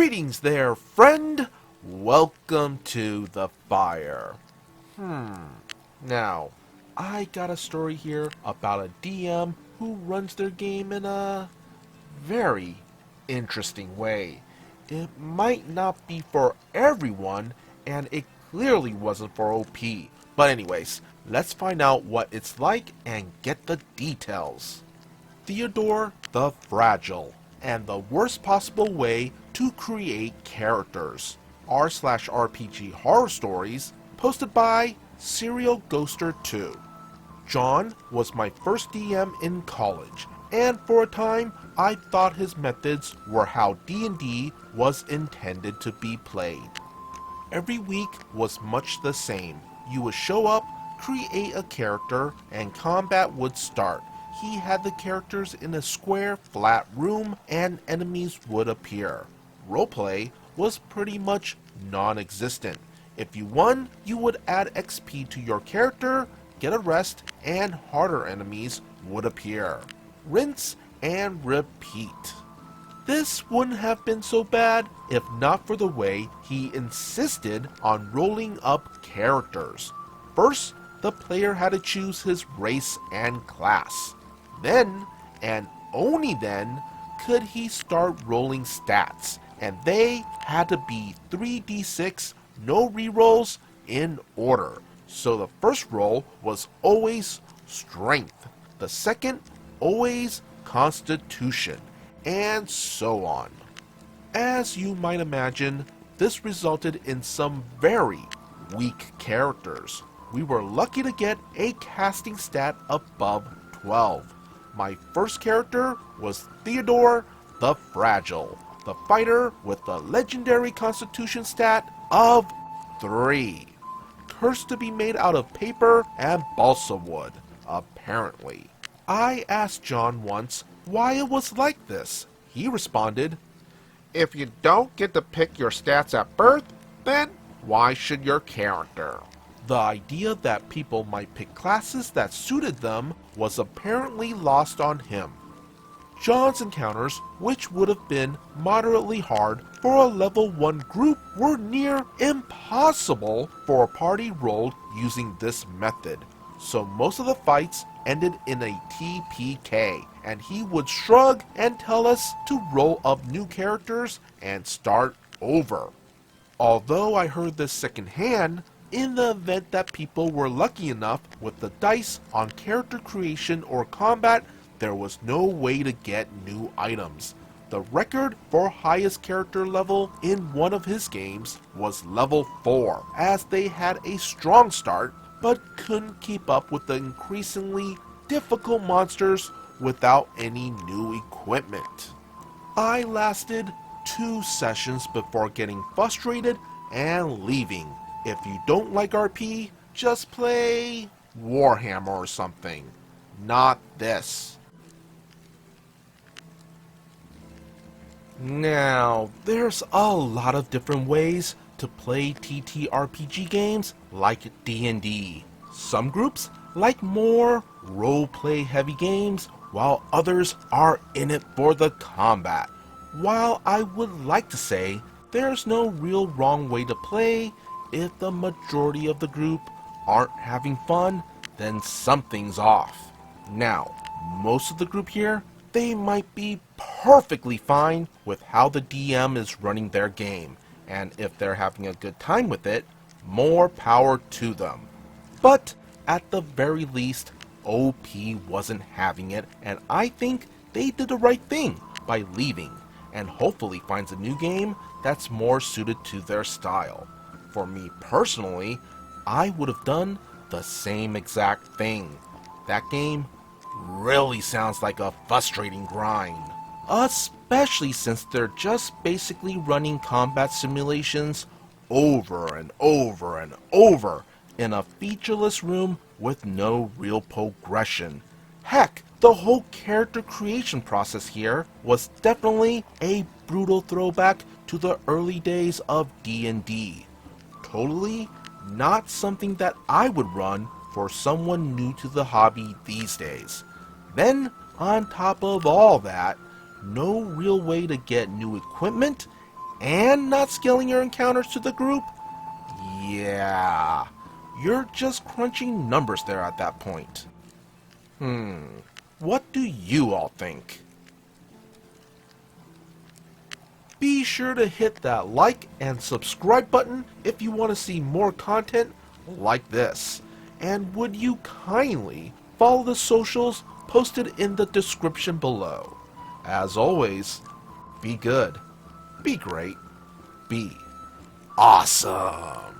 Greetings there, friend! Welcome to the fire. Now, I got a story here about a DM who runs their game in a very interesting way. It might not be for everyone, and it clearly wasn't for OP. But anyways, let's find out what it's like and get the details. Teodor the Fragile, and the worst possible way to create characters. r/RPG horror stories, posted by Serial Ghoster 2. John was my first DM in college, and for a time I thought his methods were how D&D was intended to be played. Every week was much the same. You would show up, create a character, and combat would start. He had the characters in a square, flat room, and enemies would appear. Roleplay was pretty much non-existent. If you won, you would add XP to your character, get a rest, and harder enemies would appear. Rinse and repeat. This wouldn't have been so bad if not for the way he insisted on rolling up characters. First, the player had to choose his race and class. Then, and only then, could he start rolling stats, and they had to be 3d6, no rerolls, in order. So the first roll was always strength, the second always constitution, and so on. As you might imagine, this resulted in some very weak characters. We were lucky to get a casting stat above 12. My first character was Teodor the Fragile, the fighter with the legendary constitution stat of 3. Cursed to be made out of paper and balsa wood, apparently. I asked John once why it was like this. He responded, "If you don't get to pick your stats at birth, then why should your character?" The idea that people might pick classes that suited them was apparently lost on him. John's encounters, which would have been moderately hard for a level 1 group, were near impossible for a party rolled using this method. So most of the fights ended in a TPK, and he would shrug and tell us to roll up new characters and start over. Although I heard this secondhand, in the event that people were lucky enough with the dice on character creation or combat, there was no way to get new items. The record for highest character level in one of his games was level 4, as they had a strong start but couldn't keep up with the increasingly difficult monsters without any new equipment. I lasted 2 sessions before getting frustrated and leaving. If you don't like RP, just play Warhammer or something. Not this. Now, there's a lot of different ways to play TTRPG games like D&D. Some groups like more role-play heavy games, while others are in it for the combat. While I would like to say there's no real wrong way to play, if the majority of the group aren't having fun, then something's off. Now, most of the group here, they might be perfectly fine with how the DM is running their game, and if they're having a good time with it, more power to them. But at the very least, OP wasn't having it, and I think they did the right thing by leaving, and hopefully finds a new game that's more suited to their style. For me personally, I would have done the same exact thing. That game really sounds like a frustrating grind, especially since they're just basically running combat simulations over and over and over in a featureless room with no real progression. Heck, the whole character creation process here was definitely a brutal throwback to the early days of D&D. Totally not something that I would run for someone new to the hobby these days. Then, on top of all that, no real way to get new equipment and not scaling your encounters to the group, yeah, you're just crunching numbers there at that point. What do you all think? Be sure to hit that like and subscribe button if you want to see more content like this. And would you kindly follow the socials posted in the description below. As always, be good, be great, be awesome.